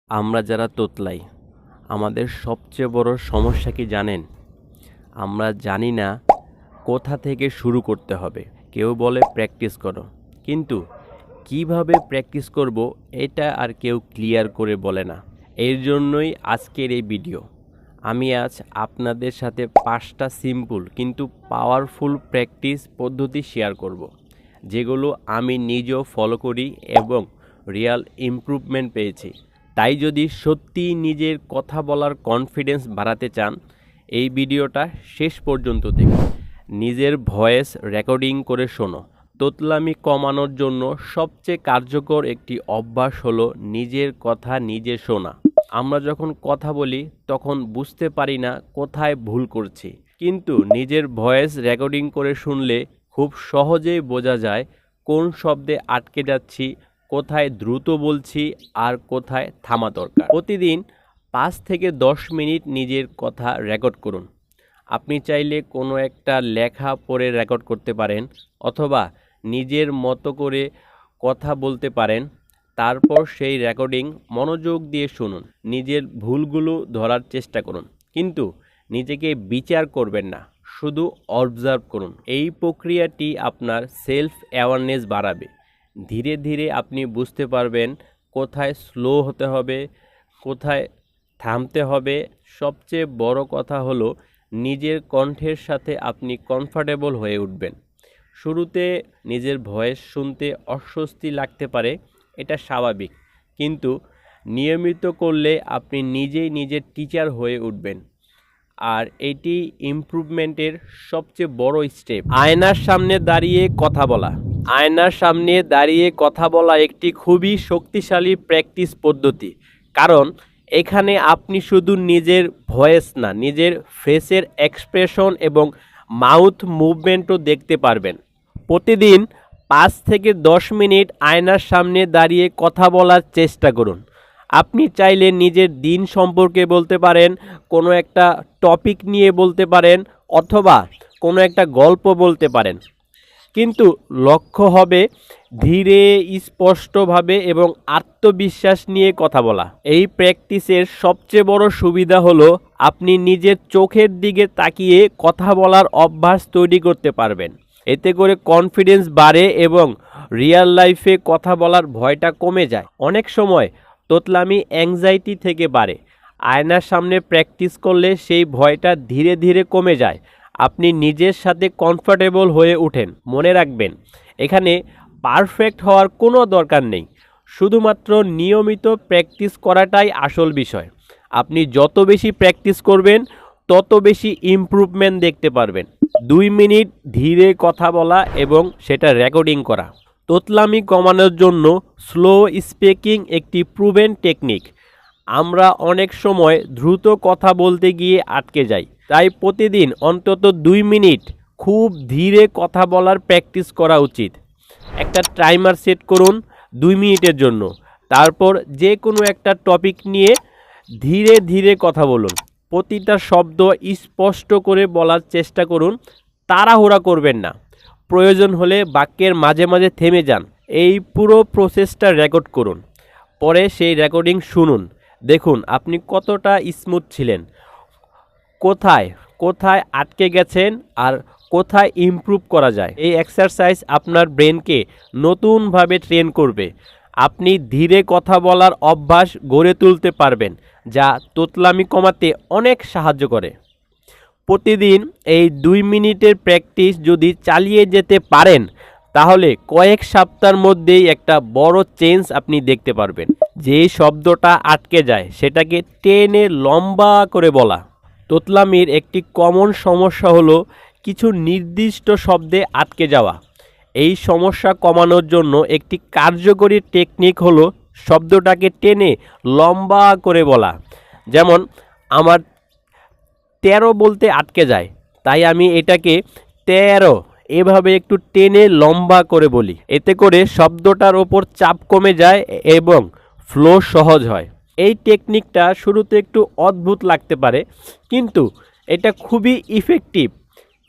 আমরা যারা তোতলাই আমাদের সবচেয়ে বড় সমস্যা কি জানেন? আমরা জানি না কোথা থেকে শুরু করতে হবে। কেউ বলে প্র্যাকটিস করো, কিন্তু কিভাবে প্র্যাকটিস করব এটা আর কেউ ক্লিয়ার করে বলে না। এর জন্যই আজকের এই ভিডিও। আমি আজ আপনাদের সাথে 5টা সিম্পল কিন্তু পাওয়ারফুল প্র্যাকটিস পদ্ধতি শেয়ার করব, যেগুলো আমি নিজেও ফলো করি এবং রিয়াল ইমপ্রুভমেন্ট পেয়েছি। তাই যদি সত্যিই নিজের কথা বলার কনফিডেন্স বাড়াতে চান, এই ভিডিওটা শেষ পর্যন্ত দেখুন। নিজের ভয়েস রেকর্ডিং করে শোনো। তোতলামি কমানোর জন্য সবচেয়ে কার্যকর একটি অভ্যাস হলো নিজের কথা নিজে শোনা। আমরা যখন কথা বলি তখন বুঝতে পারি না কোথায় ভুল করছি, কিন্তু নিজের ভয়েস রেকর্ডিং করে শুনলে খুব সহজেই বোঝা যায় কোন শব্দে আটকে যাচ্ছি, কোথায় দ্রুত বলছি আর কোথায় থামা দরকার। প্রতিদিন 5 থেকে 10 মিনিট নিজের কথা রেকর্ড করুন। আপনি চাইলে কোনো একটা লেখা পড়ে রেকর্ড করতে পারেন, অথবা নিজের মতো করে কথা বলতে পারেন। তারপর সেই রেকর্ডিং মনোযোগ দিয়ে শুনুন। নিজের ভুলগুলো ধরার চেষ্টা করুন, কিন্তু নিজেকে বিচার করবেন না, শুধু অবজার্ভ করুন। এই প্রক্রিয়াটি আপনার সেলফ অ্যাওয়ারনেস বাড়াবে। ধীরে ধীরে আপনি বুঝতে পারবেন কোথায় স্লো হতে হবে, কোথায় থামতে হবে। সবচেয়ে বড় কথা হলো নিজের কণ্ঠের সাথে আপনি কমফর্টেবল হয়ে উঠবেন। শুরুতে নিজের ভয়েস শুনতে অস্বস্তি লাগতে পারে, এটা স্বাভাবিক, কিন্তু নিয়মিত করলে আপনি নিজেই নিজের টিচার হয়ে উঠবেন। আর এটি ইমপ্রুভমেন্টের সবচেয়ে বড় স্টেপ। আয়নার সামনে দাঁড়িয়ে কথা বলা। আয়নার সামনে দাঁড়িয়ে কথা বলা একটি খুবই শক্তিশালী প্র্যাকটিস পদ্ধতি, কারণ এখানে আপনি শুধু নিজের ভয়েস না, নিজের ফেসের এক্সপ্রেশন এবং মাউথ মুভমেন্টও দেখতে পারবেন। প্রতিদিন 5 থেকে 10 মিনিট আয়নার সামনে দাঁড়িয়ে কথা বলার চেষ্টা করুন। আপনি চাইলে নিজের দিন সম্পর্কে বলতে পারেন, কোনো একটা টপিক নিয়ে বলতে পারেন, অথবা কোনো একটা গল্প বলতে পারেন, কিন্তু লক্ষ্য হবে ধীরে, স্পষ্টভাবে এবং আত্মবিশ্বাস নিয়ে কথা বলা। এই প্র্যাকটিসের সবচেয়ে বড় সুবিধা হলো আপনি নিজের চোখের দিকে তাকিয়ে কথা বলার অভ্যাস তৈরি করতে পারবেন। এতে করে কনফিডেন্স বাড়ে এবং রিয়েল লাইফে কথা বলার ভয়টা কমে যায়। অনেক সময় তোতলামি অ্যাংজাইটি থেকে বাড়ে। আয়নার সামনে প্র্যাকটিস করলে সেই ভয়টা ধীরে ধীরে কমে যায়। আপনি নিজের সাথে কমফর্টেবল হয়ে ওঠেন। মনে রাখবেন, এখানে পারফেক্ট হওয়ার কোনো দরকার নেই, শুধুমাত্র নিয়মিত প্র্যাকটিস করাটাই আসল বিষয়। আপনি যত বেশি প্র্যাকটিস করবেন তত বেশি ইমপ্রুভমেন্ট দেখতে পারবেন। 2 মিনিট ধীরে কথা বলা এবং সেটা রেকর্ডিং করা। তোতলামি কমানোর জন্য স্লো স্পিকিং একটি প্রুভেন টেকনিক। আমরা অনেক সময় দ্রুত কথা বলতে গিয়ে আটকে যাই, তাই প্রতিদিন অন্তত 2 মিনিট খুব ধীরে কথা বলার প্র্যাকটিস করা উচিত। একটা টাইমার সেট করুন 2 মিনিটের জন্য। তারপর যে কোনো একটা টপিক নিয়ে ধীরে ধীরে কথা বলুন। প্রতিটা শব্দ স্পষ্ট করে বলার চেষ্টা করুন, তাড়াহুড়া করবেন না। প্রয়োজন হলে বাক্যের মাঝে মাঝে থেমে যান। এই পুরো প্রসেসটা রেকর্ড করুন, পরে সেই রেকর্ডিং শুনুন। দেখুন আপনি কতটা স্মুথ ছিলেন, কোথায় কোথায় আটকে গেছেন আর কোথায় ইমপ্রুভ করা যায়। এই এক্সারসাইজ আপনার ব্রেনকে নতুনভাবে ট্রেন করবে। আপনি ধীরে কথা বলার অভ্যাস গড়ে তুলতে পারবেন, যা তোতলামি কমাতে অনেক সাহায্য করে। প্রতিদিন এই 2 মিনিটের প্র্যাকটিস যদি চালিয়ে যেতে পারেন, তাহলে কয়েক সপ্তাহের মধ্যেই একটা বড় চেঞ্জ আপনি দেখতে পারবেন। যে শব্দটা আটকে যায় সেটাকে টেনে লম্বা করে বলা। তোতলামির একটি কমন সমস্যা হলো কিছু নির্দিষ্ট শব্দে আটকে যাওয়া। এই সমস্যা কমানোর জন্য একটি কার্যকরী টেকনিক হলো শব্দটাকে টেনে লম্বা করে বলা। যেমন, আমার 13 বলতে আটকে যায়, তাই আমি এটাকে 13 এভাবে একটু টেনে লম্বা করে বলি। এতে করে শব্দটার ওপর চাপ কমে যায় এবং ফ্লো সহজ হয়। এই টেকনিকটা শুরুতে একটু অদ্ভুত লাগতে পারে, কিন্তু এটা খুবই ইফেক্টিভ।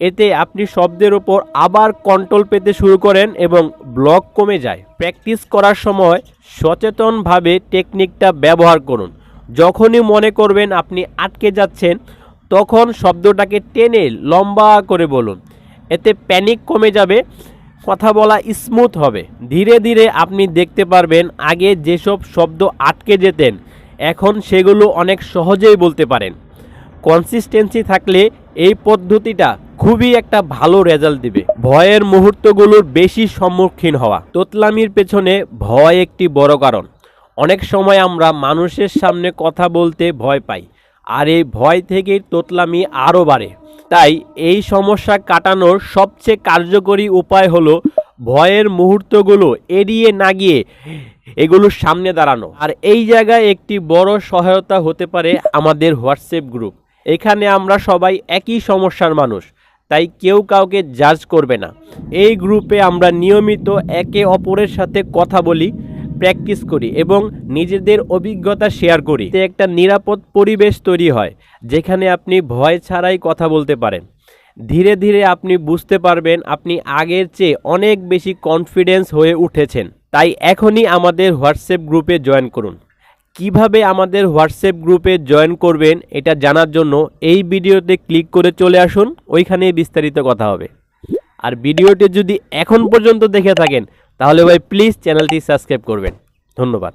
এতে আপনি শব্দের উপর আবার কন্ট্রোল পেতে শুরু করেন এবং ব্লক কমে যায়। প্র্যাকটিস করার সময় সচেতনভাবে টেকনিকটা ব্যবহার করুন। যখনই মনে করবেন আপনি আটকে যাচ্ছেন, তখন শব্দটাকে টেনে লম্বা করে বলুন। এতে প্যানিক কমে যাবে, কথা বলা স্মুথ হবে। ধীরে ধীরে আপনি দেখতে পারবেন আগে যেসব শব্দ আটকে যেতেন এখন সেগুলো অনেক সহজেই বলতে পারেন। কনসিস্টেন্সি থাকলে এই পদ্ধতিটা খুবই একটা ভালো রেজাল্ট দিবে। ভয়ের মুহূর্তগুলোর বেশি সম্মুখীন হওয়া। তোতলামির পেছনে ভয় একটি বড় কারণ। অনেক সময় আমরা মানুষের সামনে কথা বলতে ভয় পাই, আর এই ভয় থেকেই তোতলামি আরও বাড়ে। তাই এই সমস্যা কাটানোর সবচেয়ে কার্যকরী উপায় হলো ভয়ের মুহূর্তগুলো এড়িয়ে না গিয়ে এগুলোর সামনে দাঁড়ানো। আর এই জায়গায় একটি বড় সহায়তা হতে পারে আমাদের হোয়াটসঅ্যাপ গ্রুপ। এখানে আমরা সবাই একই সমস্যার মানুষ, তাই কেউ কাউকে জাজ করবে না। এই গ্রুপে আমরা নিয়মিত একে অপরের সাথে কথা বলি, প্র্যাকটিস করি এবং নিজেদের অভিজ্ঞতা শেয়ার করি। এতে একটা নিরাপদ পরিবেশ তৈরি হয় যেখানে আপনি ভয় ছাড়াই কথা বলতে পারেন। ধীরে ধীরে আপনি বুঝতে পারবেন আপনি আগের চেয়ে অনেক বেশি কনফিডেন্স হয়ে উঠেছেন। তাই এখনই আমাদের হোয়াটসঅ্যাপ গ্রুপে জয়েন করুন। কিভাবে আমাদের হোয়াটসঅ্যাপ গ্রুপে জয়েন করবেন এটা জানার জন্য এই ভিডিওতে ক্লিক করে চলে আসুন, ওইখানেই বিস্তারিত কথা হবে। আর ভিডিওটি যদি এখন পর্যন্ত দেখে থাকেন তাহলে ভাই প্লিজ চ্যানেলটি সাবস্ক্রাইব করবেন। ধন্যবাদ।